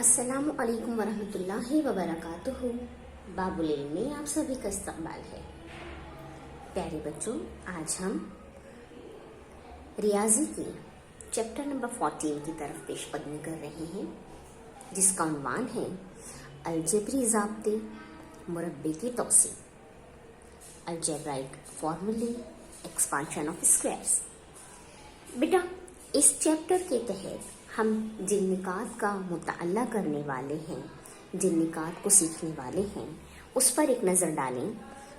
अस्सलामु अलैकुम वरहमतुल्लाहि वबरकातुहू। बाबुल इल्म में आप सभी का इस्तकबाल है। प्यारे बच्चों, आज हम रियाजी के चैप्टर नंबर 14 की तरफ पेशकदमी कर रहे हैं, जिसका उन्वान है अलजेब्री ज़ाब्ते मुरब्बे की तौसी, अलजेब्राइक फॉर्मूले, एक्सपांशन ऑफ स्क्वायर्स। बेटा, इस चैप्टर के तहत हम जिन निकात का मुताला करने वाले हैं, जिन निकात को सीखने वाले हैं, उस पर एक नज़र डालें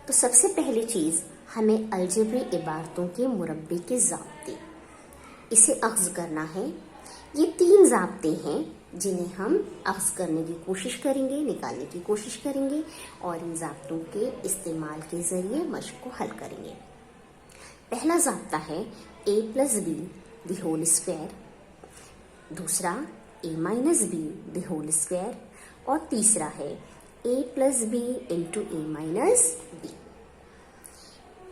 तो सबसे पहली चीज़ हमें अलजेब्री इबारतों के मुरब्बे के ज़ाब्ते, इसे अख्ज़ करना है। ये 3 ज़ाब्ते हैं जिन्हें हम अख्ज़ करने की कोशिश करेंगे, निकालने की कोशिश करेंगे और इन ज़ाब्तों के इस्तेमाल के ज़रिए मश्क को हल करेंगे। पहला ज़ाब्ता है a + b the whole square, दूसरा a - b the whole square और तीसरा है a + b × a - b।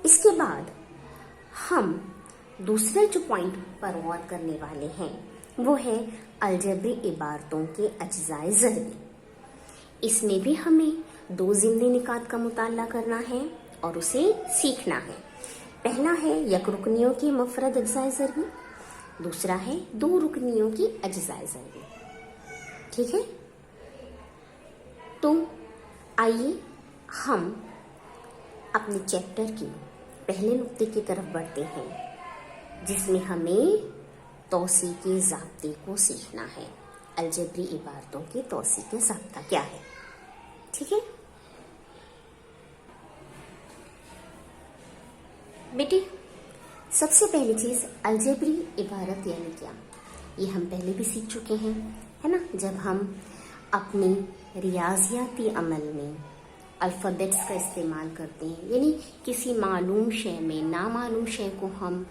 इसके बाद हम दूसरे जो पॉइंट पर गौर करने वाले हैं वो है अलजेब्री इबारतों के अज्जाए ज़रबी। इसमें भी हमें 2 ज़िमनी निकात का मुताला करना है और उसे सीखना है। पहला है यक रुकनियों के मफरद अज्जाए ज़रबी, दूसरा है 2 रुकनियों की अज्जाए ज़रबी। ठीक है, तो आइए हम अपने चैप्टर के पहले नुक्ते की तरफ बढ़ते हैं, जिसमें हमें तौसी के ज़ाब्ते को सीखना है। अलजेब्री इबारतों के तौसी के ज़ाब्ता क्या है? ठीक है बेटी, सबसे पहली चीज़ अलजेब्री इबारत यानी क्या, ये हम पहले भी सीख चुके हैं, है ना। जब हम अपने रियाजियाती अमल में अल्फ़ाबेट्स का इस्तेमाल करते हैं, यानी किसी मालूम शय में नामालूम शय को हम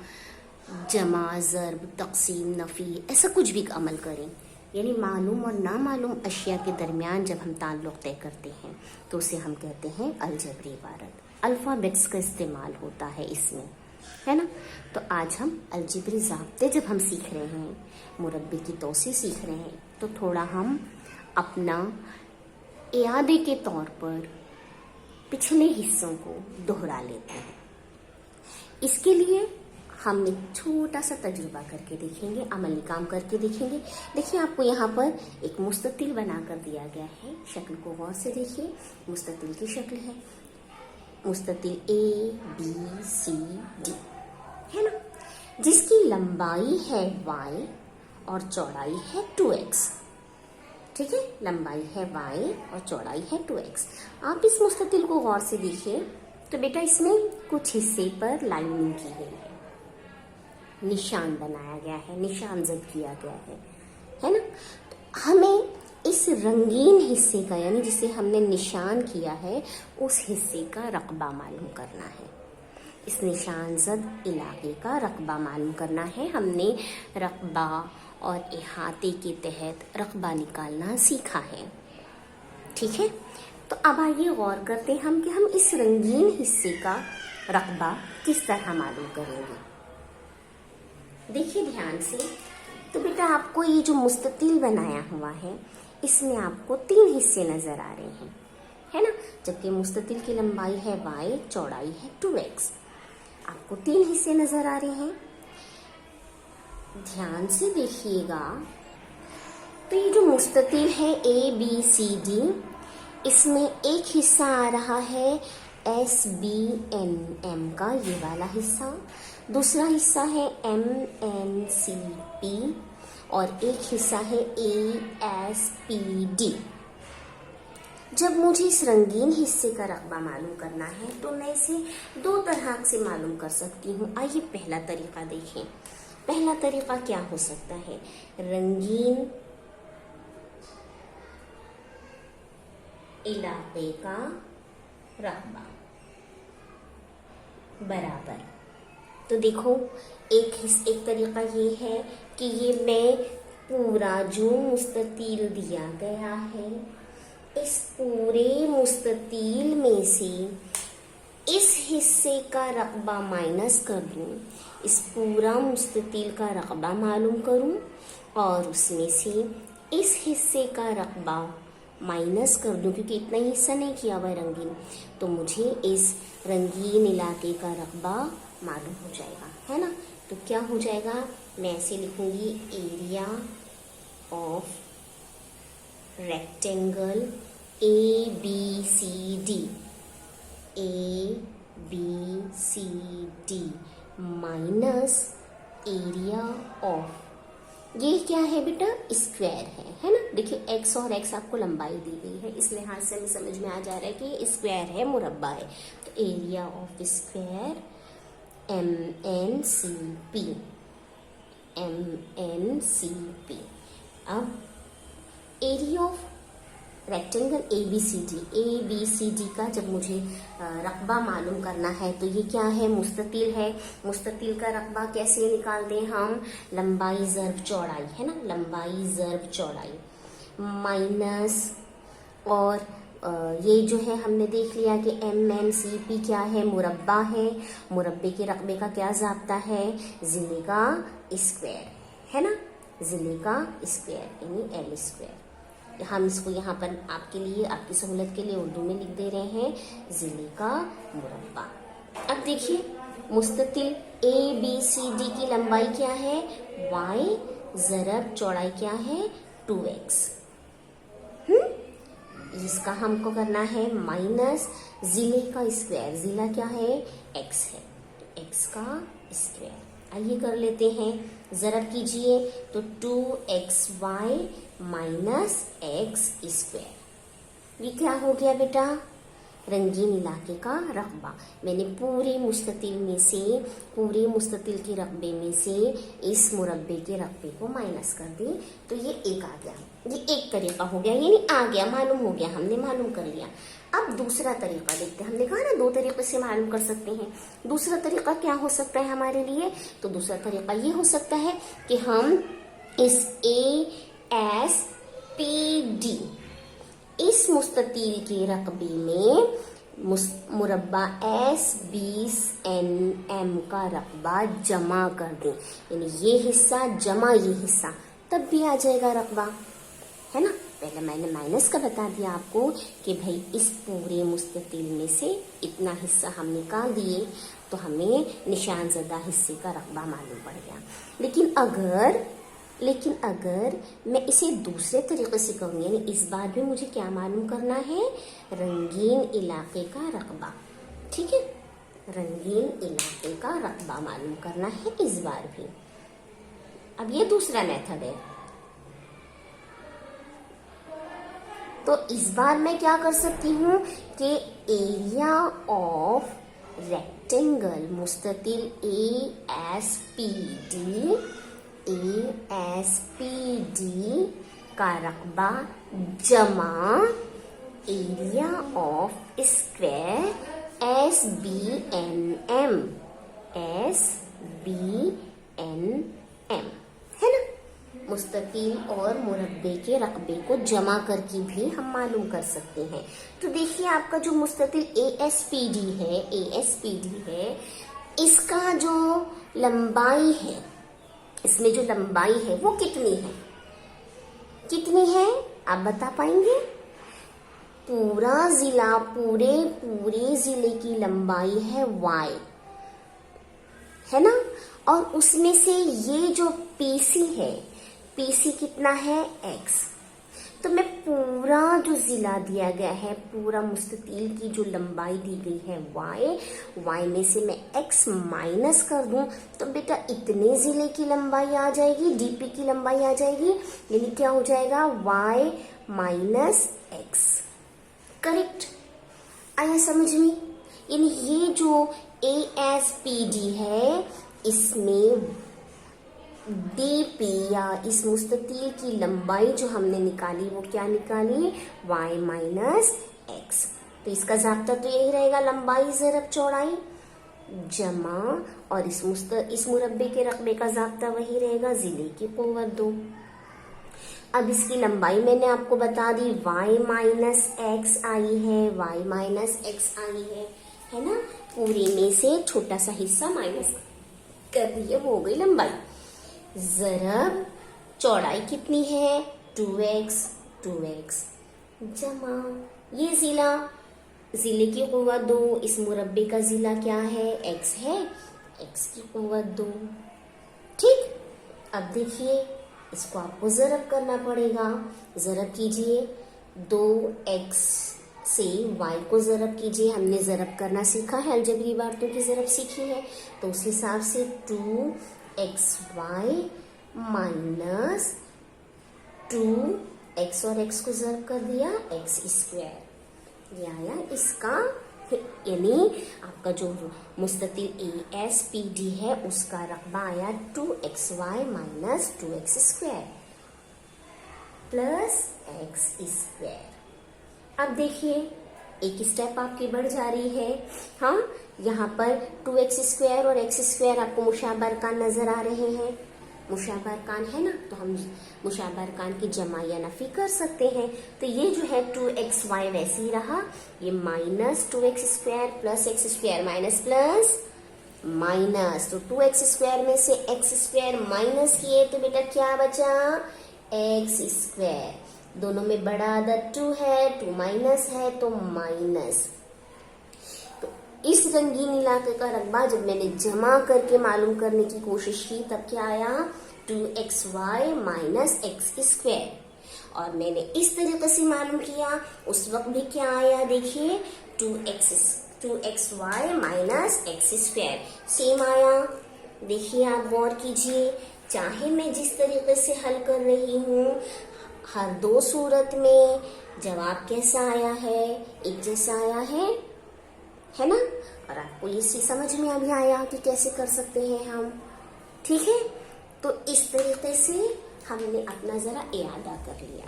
जमा, ज़र्ब, तक़सीम, नफ़ी ऐसा कुछ भी अमल करें, यानी मालूम और नामालूम अशिया के दरमियान जब हम ताल्लुक़ तय करते हैं तो उसे हम कहते हैं अलजेब्री इबारत। अल्फ़ाबेट्स का इस्तेमाल होता है इसमें, है ना। तो आज हम अलजेब्री ज़ाब्ते जब हम सीख रहे हैं, मुरब्बे की तौसी सीख रहे हैं, तो थोड़ा हम अपना इयादे के तौर पर पिछले हिस्सों को दोहरा लेते हैं। इसके लिए हम एक छोटा सा तजुर्बा करके देखेंगे, अमली काम करके देखेंगे। देखिए, आपको यहाँ पर एक मुस्ततिल बनाकर दिया गया है, शक्ल को गौर से देखिए। मुस्ततिल की शक्ल है, मुस्ततिल ABCD, है ना, जिसकी लंबाई है y और चौड़ाई है 2x। ठीक है, लंबाई है y और चौड़ाई है 2x। आप इस मुस्ततिल को गौर से देखिए तो बेटा इसमें कुछ हिस्से पर लाइनिंग की गई है, निशान बनाया गया है, निशान ज़द किया गया है ना। तो हमें इस रंगीन हिस्से का, यानी जिसे हमने निशान किया है, उस हिस्से का रकबा मालूम करना है। इस निशान ज़द इलाके का रकबा मालूम करना है। हमने रकबा और इहाते के तहत रकबा निकालना सीखा है। ठीक है, तो अब आइए गौर करते हैं हम कि हम इस रंगीन हिस्से का रकबा किस तरह मालूम करेंगे। देखिए ध्यान से, तो बेटा आपको ये जो मुस्ततिल बनाया हुआ है, इसमें आपको 3 हिस्से नजर आ रहे हैं, है ना। जबकि मुस्ततिल की लंबाई है y, चौड़ाई है 2x, आपको 3 हिस्से नजर आ रहे हैं। ध्यान से देखिएगा, तो ये जो मुस्ततिल है ABCD, इसमें एक हिस्सा आ रहा है SBNM का, ये वाला हिस्सा, दूसरा हिस्सा है MNCP और एक हिस्सा है ASPD। जब मुझे इस रंगीन हिस्से का रकबा मालूम करना है तो मैं इसे 2 तरह से मालूम कर सकती हूँ। आइए पहला तरीका देखें। पहला तरीका क्या हो सकता है? रंगीन इलाके का रकबा बराबर। तो देखो, एक तरीका ये है कि ये मैं पूरा जो मुस्ततील दिया गया है, इस पूरे मुस्ततील में से इस हिस्से का रकबा माइनस कर दूं, इस पूरा मुस्ततील का रकबा मालूम करूं और उसमें से इस हिस्से का रकबा माइनस कर दूं, क्योंकि इतना ही हिस्सा नहीं किया हुआ है रंगीन, तो मुझे इस रंगीन इलाके का रकबा मालूम हो जाएगा, है ना। तो क्या हो जाएगा, मैं ऐसे लिखूंगी, area of rectangle A B C D, A B C D minus area of, ये क्या है बेटा, स्क्वायर है ना। देखिए x और x आपको लंबाई दी गई है, इस लिहाज से हमें समझ में आ जा रहा है कि ये स्क्वायर है, मुरब्बा है। तो area of square MNCP, MNCP। अब एरिया ऑफ रेक्टेंगल ABCD का जब मुझे रकबा मालूम करना है, तो ये क्या है, मुस्ततिल है। मुस्ततिल का रकबा कैसे निकालते हैं हम, लंबाई ज़र्ब चौड़ाई, है ना, लंबाई ज़र्ब चौड़ाई माइनस, और ये जो है हमने देख लिया कि MNCP क्या है, मुरब्बा है। मुरब्बे के रकबे का क्या ज़ाब्ता है, ज़िले का स्क्वायर, है ना, ज़िले का स्क्वायर यानी L स्क्वायर। हम इसको यहाँ पर आपके लिए, आपकी सहूलत के लिए उर्दू में लिख दे रहे हैं, ज़िले का मुरब्बा। अब देखिए, मुस्ततिल ABCD की लंबाई क्या है, y, ज़रब चौड़ाई क्या है, 2x। इसका हमको करना है माइनस ज़िले का स्क्वायर, ज़िला क्या है, x है, तो x का स्क्वायर। आइए कर लेते हैं, ज़रब कीजिए, तो 2xy माइनस x स्क्वायर। ये क्या हो गया बेटा, रंगीन इलाके का रकबा। मैंने पूरे मुस्ततिल में से, पूरे मुस्ततिल के रकबे में से इस मुरब्बे के रकबे को माइनस कर दी, तो ये एक आ गया। ये एक तरीका हो गया, यानी आ गया, मालूम हो गया, हमने मालूम कर लिया। अब दूसरा तरीका देखते हैं। हमने कहा ना 2 तरीके से मालूम कर सकते हैं। दूसरा तरीका क्या हो सकता है हमारे लिए, तो दूसरा तरीका ये हो सकता है कि हम इस ASPD, इस मुस्ततील के रकबे में मुरब्बा SBNM का रकबा जमा कर दें, यानी ये हिस्सा जमा ये हिस्सा, तब भी आ जाएगा रकबा, है ना। पहले मैंने माइनस का बता दिया आपको कि भाई इस पूरे मुस्ततील में से इतना हिस्सा हम निकाल दिए, तो हमें निशान ज़दा हिस्से का रकबा मालूम पड़ गया। लेकिन अगर मैं इसे दूसरे तरीके से कहूँ, यानी इस बार भी मुझे क्या मालूम करना है, रंगीन इलाके का रकबा, ठीक है, रंगीन इलाके का रकबा मालूम करना है इस बार भी। अब ये दूसरा मेथड है, तो इस बार मैं क्या कर सकती हूँ कि एरिया ऑफ रेक्टेंगल मुस्ततिल ASPD का रकबा जमा एरिया ऑफ स्क्वायर SBNM, है ना। मुस्ततील और मुरब्बे के रकबे को जमा करके भी हम मालूम कर सकते हैं। तो देखिए, आपका जो मुस्ततील ASPD है, इसका जो लंबाई है, इसमें जो लंबाई है वो कितनी है आप बता पाएंगे? पूरे जिले की लंबाई है y, है ना, और उसमें से ये जो PC है, PC कितना है, x। तो मैं पूरा जो जिला दिया गया है, पूरा मुस्ततील की जो लंबाई दी गई है y में से मैं x माइनस कर दूं, तो बेटा इतने जिले की लंबाई आ जाएगी, DP की लंबाई आ जाएगी, यानी क्या हो जाएगा, y माइनस x। करेक्ट, आया समझ में। यानी ये जो ASPD है, इसमें DP या इस मुस्ततील की लंबाई जो हमने निकाली वो क्या निकाली, y माइनस x। तो इसका ज़ाब्ता तो यही रहेगा, लंबाई ज़रब चौड़ाई जमा, और इस मुरब्बे के रकबे का ज़ाब्ता वही रहेगा, ज़िले की क़ुव्वत 2। अब इसकी लंबाई मैंने आपको बता दी, y माइनस x आई है ना। पूरे में से छोटा सा हिस्सा माइनस कर दिए, वो हो गई लंबाई। ज़रब चौड़ाई कितनी है, 2x जमा ये ज़िले की क़ुव्वत 2, इस मुरब्बे का ज़िला क्या है, x है, x की क़ुव्वत 2। ठीक, अब देखिए इसको आपको ज़रब करना पड़ेगा। ज़रब कीजिए, 2x से y को ज़रब कीजिए। हमने ज़रब करना सीखा है, अलजबरी इबारतों की ज़रब सीखी है, तो उस हिसाब से 2xy माइनस 2x और x को ज़रब कर दिया x², ये आया इसका, यानी आपका जो मुस्ततिल ASPD है उसका रकबा आया 2xy minus 2x² plus x²। अब देखिए एक स्टेप आपकी बढ़ जा रही है। हाँ, यहाँ पर 2x² और x² आपको मुशाबह अरकान नजर आ रहे हैं। मुशाबह अरकान है ना, तो हम मुशाबह अरकान की जमा या नफी कर सकते हैं। तो ये जो है 2xy वैसे ही रहा, ये minus 2x² plus x² minus plus minus, तो 2x² में से x² माइनस किए तो बेटा क्या बचा, x²। दोनों में बड़ा अदद 2 है, 2 माइनस है तो माइनस। तो इस रंगीन इलाके का रकबा जब मैंने जमा करके मालूम करने की कोशिश की तब क्या आया, 2xy माइनस x²। और मैंने इस तरीके से मालूम किया उस वक्त भी क्या आया, देखिए 2xy माइनस x², सेम आया। देखिए आप गौर कीजिए, चाहे मैं जिस तरीके से हल कर रही हूँ, हर दो सूरत में जवाब कैसा आया है, एक जैसा आया है ना। और आपको ये समझ में अभी आया कि कैसे कर सकते हैं हम, ठीक है। तो इस तरीके से हमने अपना जरा इयादा कर लिया।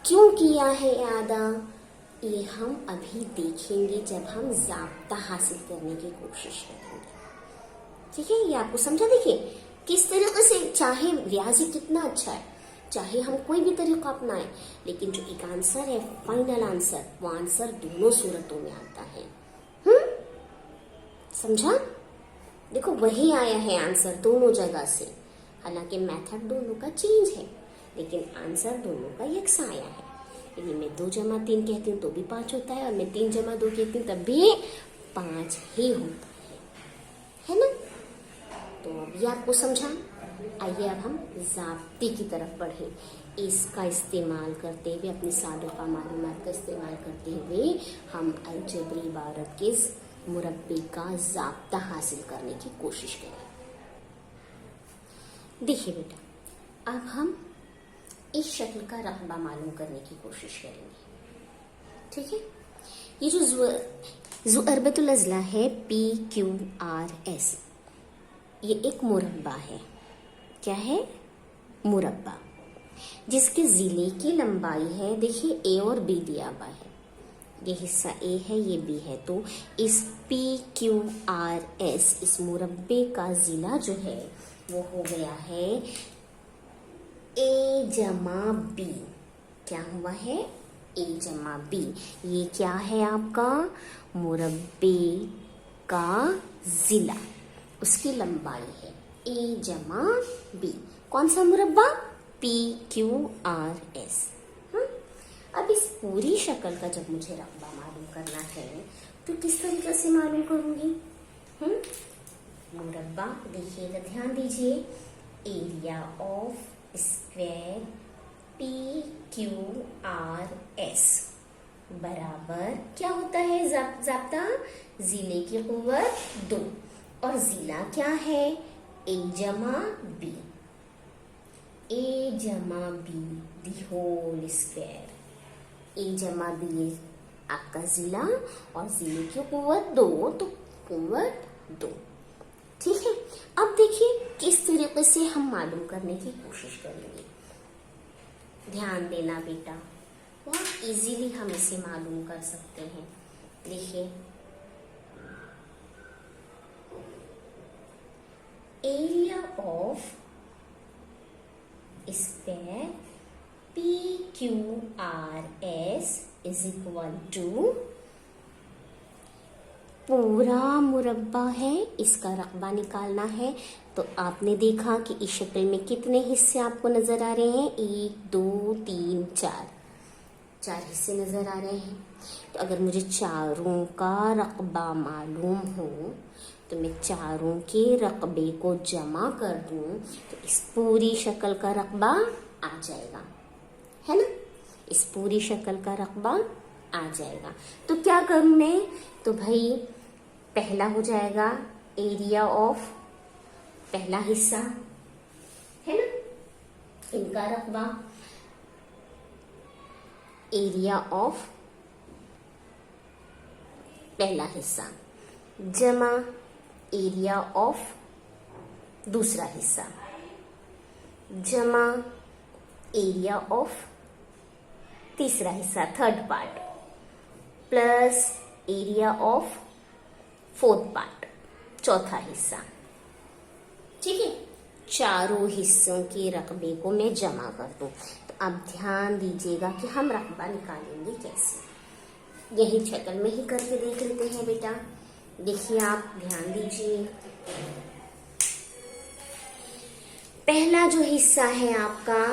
क्यों किया है इयादा, ये हम अभी देखेंगे जब हम ज़ाब्ता हासिल करने की कोशिश करेंगे, ठीक है। ये आपको समझा, देखिए किस तरीके से, चाहे रियाजी कितना अच्छा है, चाहे हम कोई भी तरीका अपनाएं, लेकिन जो एक आंसर है, फाइनल आंसर, वो आंसर दोनों सूरतों में आता है। समझा, देखो वही आया है आंसर दोनों जगह से। हालांकि मेथड दोनों का चेंज है, लेकिन आंसर दोनों का यकसा आया है। यदि मैं 2 जमा 3 कहती हूँ तो भी 5 होता है, और मैं 3 जमा 2 कहती हूँ तब भी 5 ही होता है ना। तो अब ये आपको समझा। आइए अब हम ज़ाब्ते की तरफ बढ़ें। इसका इस्तेमाल करते हुए, अपनी साबिक़ा मालूमात का इस्तेमाल करते हुए हम अलजबरी इबारत के मुरब्बे का ज़ाब्ता हासिल करने की कोशिश करें। देखिए बेटा, अब हम इस शक्ल का रकबा मालूम करने की कोशिश करेंगे, ठीक है। ये जो ज़ुअरबतुल अज़ला है PQRS, ये एक मुरब्बा है। क्या है, मुरब्बा, जिसके ज़िले की लंबाई है, देखिए A और B दिया हुआ है, ये हिस्सा A है, ये B है। तो इस PQRS, इस मुरब्बे का ज़िला जो है वो हो गया है A जमा B। क्या हुआ है, A जमा B। ये क्या है आपका, मुरब्बे का ज़िला, उसकी लंबाई है A जमा B। कौन सा मुरब्बा, PQRS। अब इस पूरी शक्ल का जब मुझे रकबा मालूम करना है तो किस तरीके से मालूम करूंगी। मुरब्बा देखिएगा, ध्यान दीजिए, एरिया ऑफ स्क्वायर PQRS बराबर क्या होता है, ज़ाब्ता, ज़िले की क़ुव्वत 2, और ज़िला क्या है, A जमा B। A जमा B the whole square. A जमा B आपका ज़िला, और ज़िले की क़ुव्वत 2, तो क़ुव्वत 2, ठीक है। अब देखिए किस तरीके से हम मालूम करने की कोशिश करेंगे। ध्यान देना बेटा, बहुत इजीली हम इसे मालूम कर सकते हैं। देखिए, area of square PQRS is equal to, पूरा मुरब्बा है, इसका रकबा निकालना है तो आपने देखा कि इस शक्ल में कितने हिस्से आपको नजर आ रहे हैं, 1 2 3 4, 4 हिस्से नजर आ रहे हैं। तो अगर मुझे चारों का रकबा मालूम हो तो मैं चारों के रकबे को जमा कर दूं तो इस पूरी शक्ल का रकबा आ जाएगा, है ना। इस पूरी शक्ल का रकबा आ जाएगा। तो क्या करूं मैं, तो भाई पहला हो जाएगा एरिया ऑफ पहला हिस्सा, है ना, इनका रकबा, एरिया ऑफ पहला हिस्सा जमा एरिया ऑफ दूसरा हिस्सा जमा एरिया ऑफ तीसरा हिस्सा, third part, plus area of fourth part, चौथा हिस्सा। ठीक है, चारों हिस्सों के रकबे को मैं जमा कर दूं। तो अब ध्यान दीजिएगा कि हम रकबा निकालेंगे कैसे। यही शक्ल में ही करके देख लेते हैं बेटा। देखिए, आप ध्यान दीजिए। पहला जो हिस्सा है आपका,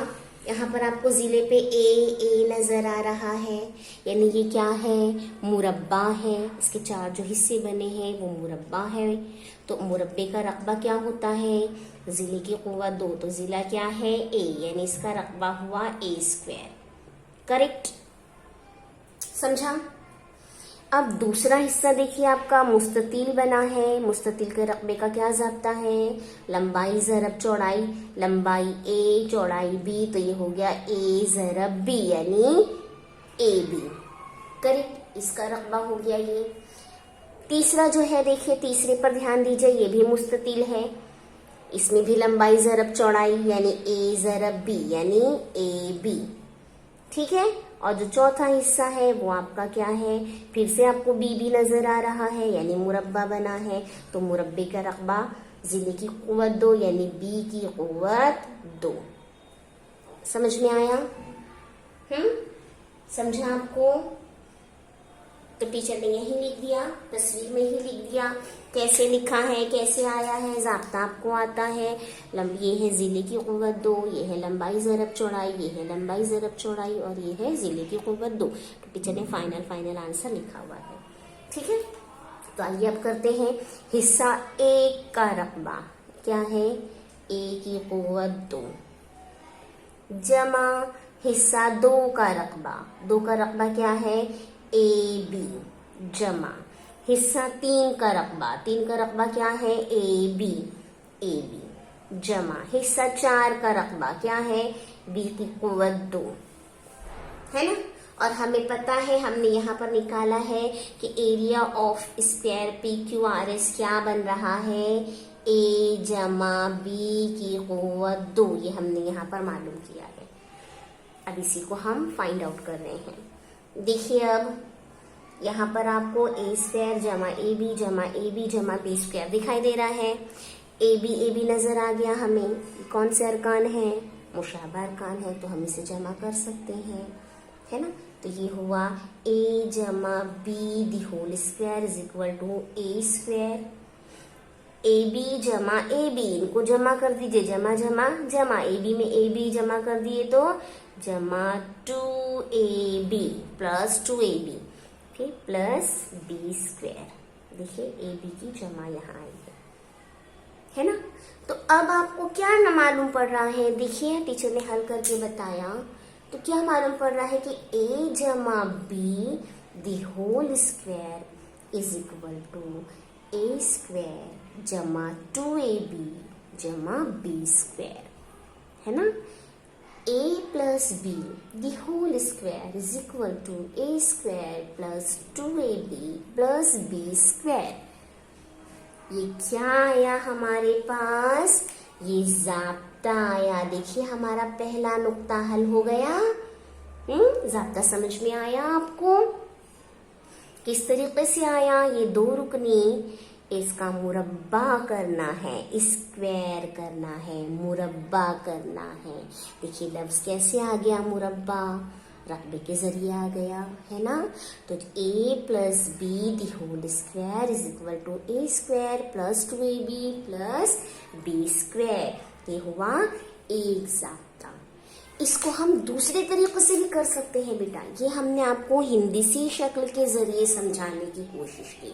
यहाँ पर आपको जिले पे ए नजर आ रहा है, यानी ये क्या है, मुरब्बा है। इसके 4 जो हिस्से बने हैं वो मुरब्बा है। तो मुरब्बे का रकबा क्या होता है, जिले की कुव्वत 2, तो जिला क्या है, ए, यानी इसका रकबा हुआ a²। करेक्ट, समझा। अब दूसरा हिस्सा देखिए, आपका मुस्ततील बना है। मुस्ततील के रकबे का क्या ज़ाब्ता है, लंबाई ज़रब चौड़ाई, लंबाई a चौड़ाई b, तो ये हो गया a ज़रब b यानी AB। करेक्ट, इसका रकबा हो गया ये। तीसरा जो है देखिए, तीसरे पर ध्यान दीजिए, ये भी मुस्ततील है। इसमें भी लंबाई ज़रब चौड़ाई यानी a ज़रब b यानी AB। ठीक है, और जो चौथा हिस्सा है वो आपका क्या है, फिर से आपको बी भी नजर आ रहा है, यानी मुरब्बा बना है। तो मुरब्बे का रकबा जिले की कुव्वत 2 यानी बी की कुव्वत 2। समझ में आया? समझा आपको? तो टीचर ने यही लिख दिया, तस्वीर में ही लिख दिया। कैसे लिखा है, कैसे आया है, ज़ाब्ता आपको आता है। ये है जिले की कुव्वत 2, ये है लंबाई ज़रब चौड़ाई, ये है लंबाई ज़रब चौड़ाई, और ये है जिले की कुव्वत 2। तो टीचर ने फाइनल आंसर लिखा हुआ है। ठीक है, तो आइए अब करते हैं हिस्सा ए का रकबा। क्या है, ए की कुव्वत 2 जमा हिस्सा 2 का रकबा। 2 का रकबा क्या है, AB जमा हिस्सा 3 का रकबा। 3 का रकबा क्या है, AB जमा हिस्सा 4 का रकबा क्या है, B की कुव्वत 2, है ना। और हमें पता है, हमने यहाँ पर निकाला है कि एरिया ऑफ स्क्वायर PQRS क्या बन रहा है, A जमा B की कुव्वत 2। ये हमने यहाँ पर मालूम किया है। अब इसी को हम फाइंड आउट कर रहे हैं। देखिए, अब यहाँ पर आपको a² जमा AB जमा AB जमा B² दिखाई दे रहा है। AB नजर आ गया हमें। कौन से अरकान है, मुशाबा अरकान है, तो हम इसे जमा कर सकते हैं, है ना। तो ये हुआ a जमा B the whole square is equal to a²। AB जमा AB, इनको जमा कर दीजिए, जमा AB में AB जमा कर दिए तो जमा 2AB प्लस 2AB, फिर प्लस B²। देखिए, AB की जमा यहाँ आई है ना। तो अब आपको क्या न मालूम पड़ रहा है, देखिए टीचर ने हल करके बताया। तो क्या मालूम पड़ रहा है कि A जमा B the whole square is equal to A² जमा 2AB जमा B², है ना। A plus B the whole square is equal to A² plus 2AB plus B²। ये क्या आया हमारे पास, ये ज़ाब्ता आया। देखिए, हमारा पहला नुक्ता हल हो गया। ज़ाब्ता समझ में आया आपको? किस तरीके से आया, ये 2 रुकनी, इसका मुरब्बा करना है, स्क्वायर करना है, मुरब्बा करना है। देखिए, लफ्ज कैसे आ गया, मुरब्बा, रकबे के जरिए आ गया है ना। तो a plus B the whole square is equal to a square plus 2ab plus b square. ये हुआ एक ज़ाब्ता। इसको हम दूसरे तरीके से भी कर सकते हैं बेटा। ये हमने आपको हिंदी सी शक्ल के जरिए समझाने की कोशिश की।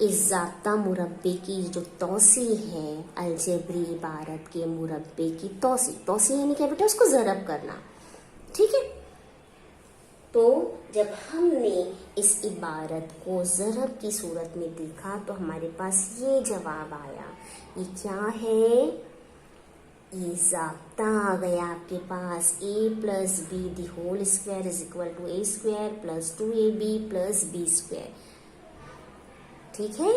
इस ज़ाब्ता मुरब्बे की जो तौसी है, अलजेब्री इबारत के मुरब्बे की तौसी यानी क्या बेटा, उसको ज़रब करना। ठीक है। तो जब हमने इस इबारत को ज़रब की सूरत में देखा तो हमारे पास ये जवाब आया। ये क्या है? ये ज़ाब्ता आ गया आपके पास, a plus B the whole square is equal to a square plus 2ab plus b square. ठीक है,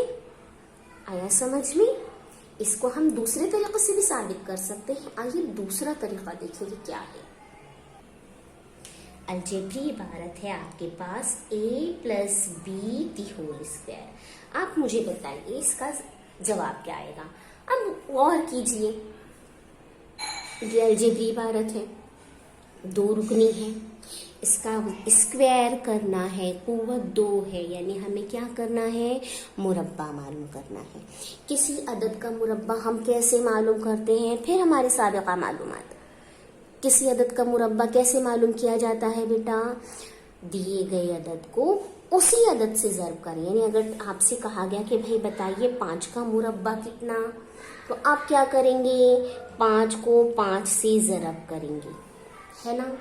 आया समझ में? इसको हम दूसरे तरीके से भी साबित कर सकते हैं। आइए दूसरा तरीका देखेंगे क्या है। अलजेब्री इबारत है आपके पास a plus B the whole square. आप मुझे बताइए इसका जवाब क्या आएगा। अब गौर कीजिए, ये अलजेब्री इबारत है, दो रुकनी है, इसका स्क्वायर करना है, कुव्वत 2 है, यानी हमें क्या करना है? मुरब्बा मालूम करना है। किसी अदद का मुरब्बा हम कैसे मालूम करते हैं? फिर हमारे साबिक़ा मालूमात। किसी अदद का मुरब्बा कैसे मालूम किया जाता है बेटा? दिए गए अदद को उसी अदद से ज़र्ब करें। यानी अगर आपसे कहा गया कि भाई बताइए 5 का मुरब्बा कितना, तो आप क्या करेंगे? 5 को 5 से ज़रब करेंगे, है ना।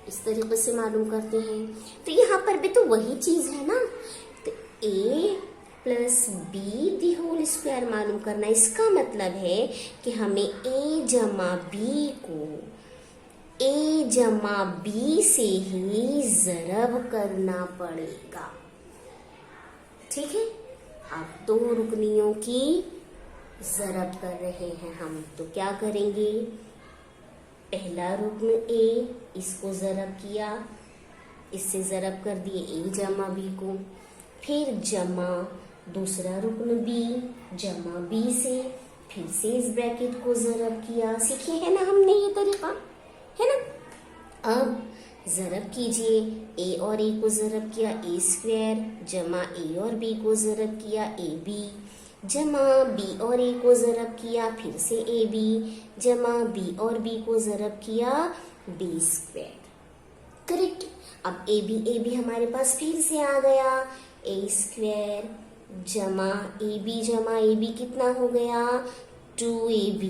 इस तरीके से मालूम करते हैं। तो यहाँ पर भी तो वही चीज़ है ना। तो a plus B the whole square मालूम करना, इसका मतलब है कि हमें a जमा b को a जमा b से ही ज़रब करना पड़ेगा। ठीक है। अब दो रुकनियों की ज़रब कर रहे हैं हम, तो क्या करेंगे? पहला रुकन a, इसको ज़रब किया, इससे ज़रब कर दिए a जमा b को, फिर जमा दूसरा रुकन b जमा b से, फिर से इस ब्रैकेट को ज़रब किया। सीखे है ना हमने ये तरीका, है ना। अब ज़रब कीजिए, a और a को ज़रब किया a स्क्वायर, जमा a और b को ज़रब किया ab, जमा b और a को ज़रब किया, फिर से ab, जमा b और b को ज़रब किया b स्क्वायर। करेक्ट। अब ab हमारे पास फिर से आ गया, a स्क्वायर जमा ab कितना हो गया? 2ab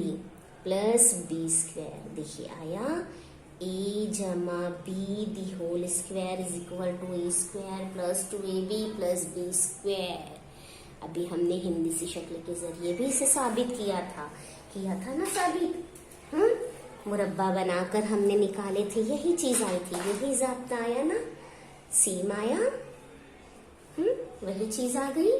plus b square. देखिए आया, a जमा b the whole square is equal to a square plus 2ab plus b square. अभी हमने हिंदी सी शक्ल के जरिए भी इसे साबित किया था ना साबित। मुरब्बा बनाकर हमने निकाले थे, यही चीज आई थी, यही ज़ाब्ता आया ना, सीम आया, वही चीज आ गई।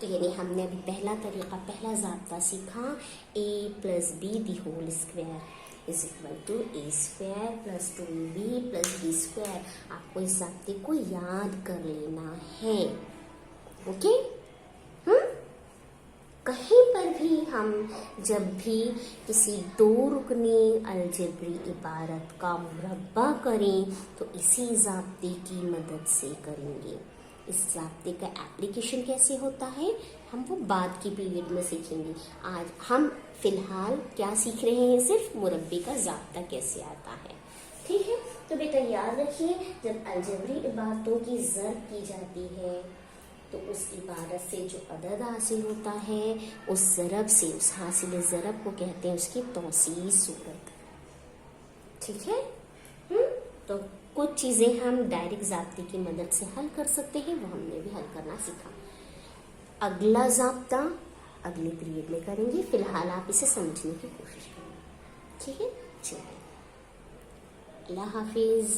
तो यानी हमने अभी पहला ज़ाब्ता सीखा, a plus B the whole square is equal to a square plus 2ab plus b square. आपको इस ज़ाब्ते को याद कर लेना है। ओके। कहीं पर भी हम जब भी किसी दो रुकनी अलजेब्री इबारत का मुरब्बा करें तो इसी ज़ाब्ते की मदद से करेंगे। इस ज़ाब्ते का एप्लीकेशन कैसे होता है हम वो बाद की पीरियड में सीखेंगे। आज हम फिलहाल क्या सीख रहे हैं? सिर्फ मुरब्बे का ज़ाब्ता कैसे आता है। ठीक है। तो बेटा याद रखिए, जब अलजेब्री इबारतों की ज़र्ब की जाती है तो उस इबारत से जो अदद हासिल होता है, उस ज़रब से, उस हासिल ज़रब को कहते हैं उसकी तौसी सूरत। ठीक है। तो कुछ चीज़ें हम डायरेक्ट ज़ाब्ते की मदद से हल कर सकते हैं, वो हमने भी हल करना सीखा। अगला ज़ाब्ता अगले पीरियड में करेंगे। फिलहाल आप इसे समझने की कोशिश करें। ठीक है। चलिए, अल्लाह हाफिज़।